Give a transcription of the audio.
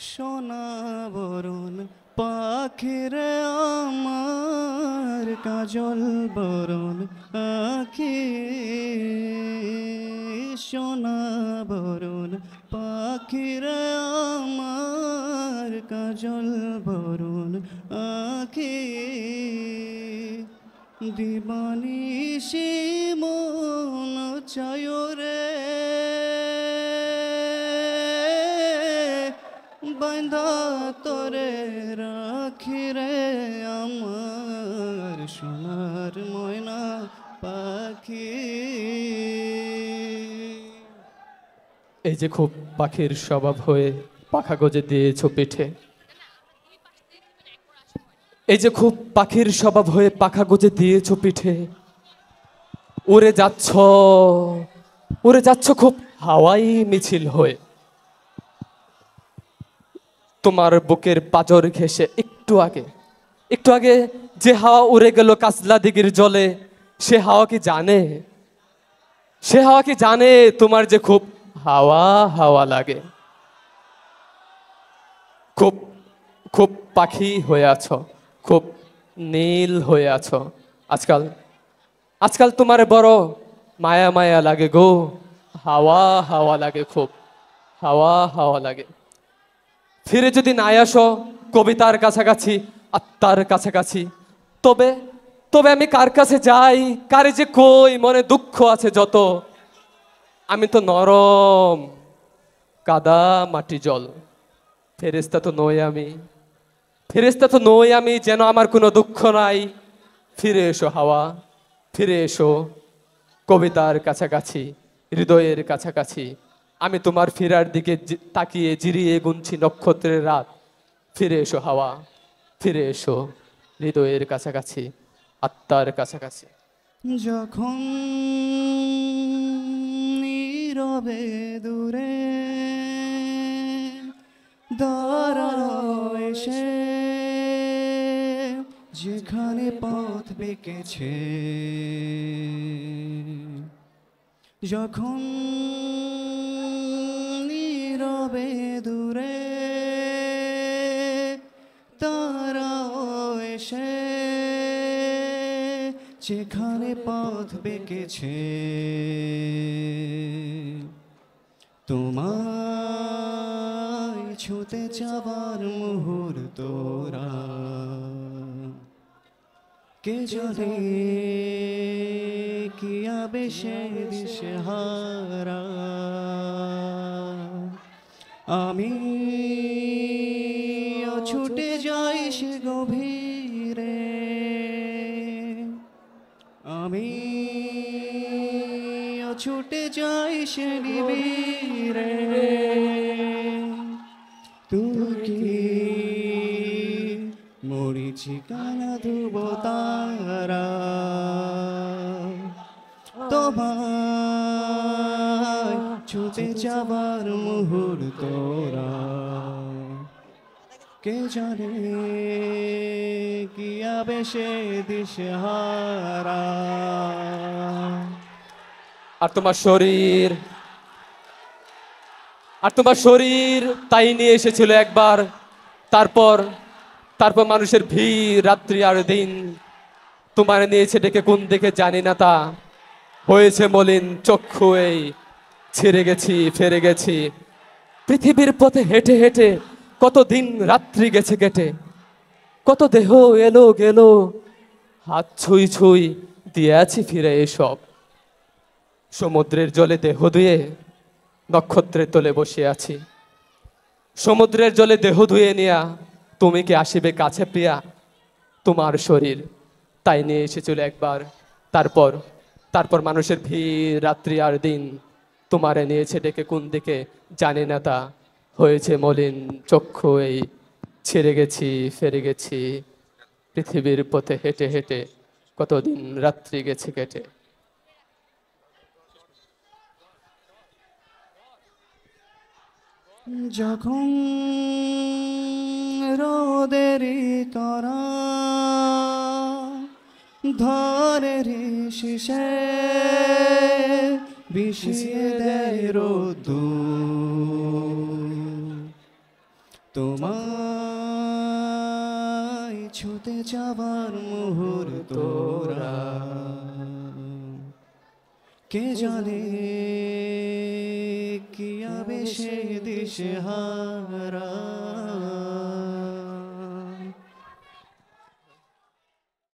সোনা বরণ পাখিরে আমার কাজল বরণ আখি সোনা বরণ পাখিরে আমার কাজল বরণ আখি দিবানিশি মন চায় রে বাঁধা তোরে রাখি রে আমার সোনার ময়না পাখি। এই যে খুব পাখির স্বভাব হয়ে পাখা গজে দিয়েছো পিঠে, এই যে খুব পাখির স্বভাব হয়ে পাখা গজে দিয়েছো পিঠে, উড়ে যাচ্ছ উড়ে যাচ্ছ খুব হাওয়াই মিছিল হয়ে। তোমার বুকের পাঁজর ঘেঁষে একটু আগে যে হাওয়া উড়ে গেল কাজলা দিঘির জলে, সে হাওয়া কি জানে, সে হাওয়া কি জানে তোমার যে খুব হাওয়া হাওয়া লাগে। খুব খুব পাখি হয়ে আছো, খুব নীল হয়ে আছো। আজকাল আজকাল তোমার বড় মায়া মায়া লাগে গো, হাওয়া হাওয়া লাগে, খুব হাওয়া হাওয়া লাগে। ফিরে যদি না আসো কবিতার কাছাকাছি, আত্মার কাছাকাছি, তবে তবে আমি কার কাছে যাই, কারে যে কই মনে দুঃখ আছে যত। আমি তো নরম কাদা মাটি জল, ফেরেশতা তো নই আমি, ফেরেশতা তো নই আমি, যেন আমার কোনো দুঃখ নাই। ফিরে এসো হাওয়া, ফিরে এসো কবিতার কাছাকাছি, হৃদয়ের কাছাকাছি। আমি তোমার ফেরার দিকে তাকিয়ে জিরিয়ে গুনছি নক্ষত্রের রাত। ফিরে এসো হাওয়া, ফিরে এসো হৃদয়ের কাছাকাছি, আত্মার কাছাকাছি। যখন নীরবে দূরে দাঁড়ানো এসে যেখানে পথ বেঁকেছে, যখন নীরবে দূরে তারাও এসে যেখানে পথ বেঁকেছে, তোমায় ছুঁতে যাবার মুহূর্তরা কে জানে কি আবেশে দিশেহারা। আমি ছুটে যাই সে গভীরে, আমি ছুটে যাই সে নিবিড়ে। তুমি কি মরিচিকানা ধুব তারা, তোমায় ছুটে যাবার মুহূর্তরা কে জানে কি আবেশে দিশেহারা। আর তোমার শরীর, আর তোমার শরীর তাই নিয়ে এসেছিল একবার। তারপর তারপর মানুষের ভিড়, রাত্রি আর দিন তোমার নিয়েছে ডেকে কোন দিকে জানি না তা। হয়েছে মলিন চক্ষু এই, ছেড়ে গেছি ফেরে গেছি পৃথিবীর পথে হেঁটে হেঁটে, কত দিন রাত্রি গেছে কেটে, কত দেহ এলো গেল, হাত ছুঁই ছুঁই দিয়ে আছি ফিরে এসব। সমুদ্রের জলে দেহ ধুয়ে নক্ষত্রের তলে বসে আছি, সমুদ্রের জলে দেহ ধুয়ে নিয়া তুমি কি আসিবে কাছে প্রিয়া। তোমার শরীর তাই নিয়ে এসেছিল একবার। তারপর তারপর মানুষের ভিড়, রাত্রি আর দিন তোমারে নিয়েছে ডেকে কোন দিকে জানি না তা। হয়েছে মলিন চক্ষু এই, ছেড়ে গেছি ফেরে গেছি পৃথিবীর পথে হেঁটে হেঁটে, কতদিন রাত্রি গেছে কেটে। যখন রোদের করা ধরে রে শিশে বিষিয়ে দেয় রোদ্দুর, তোমায় ছুতে যাবার মুহূর্তরা কে জানে কি আবেশে দিশেহারা।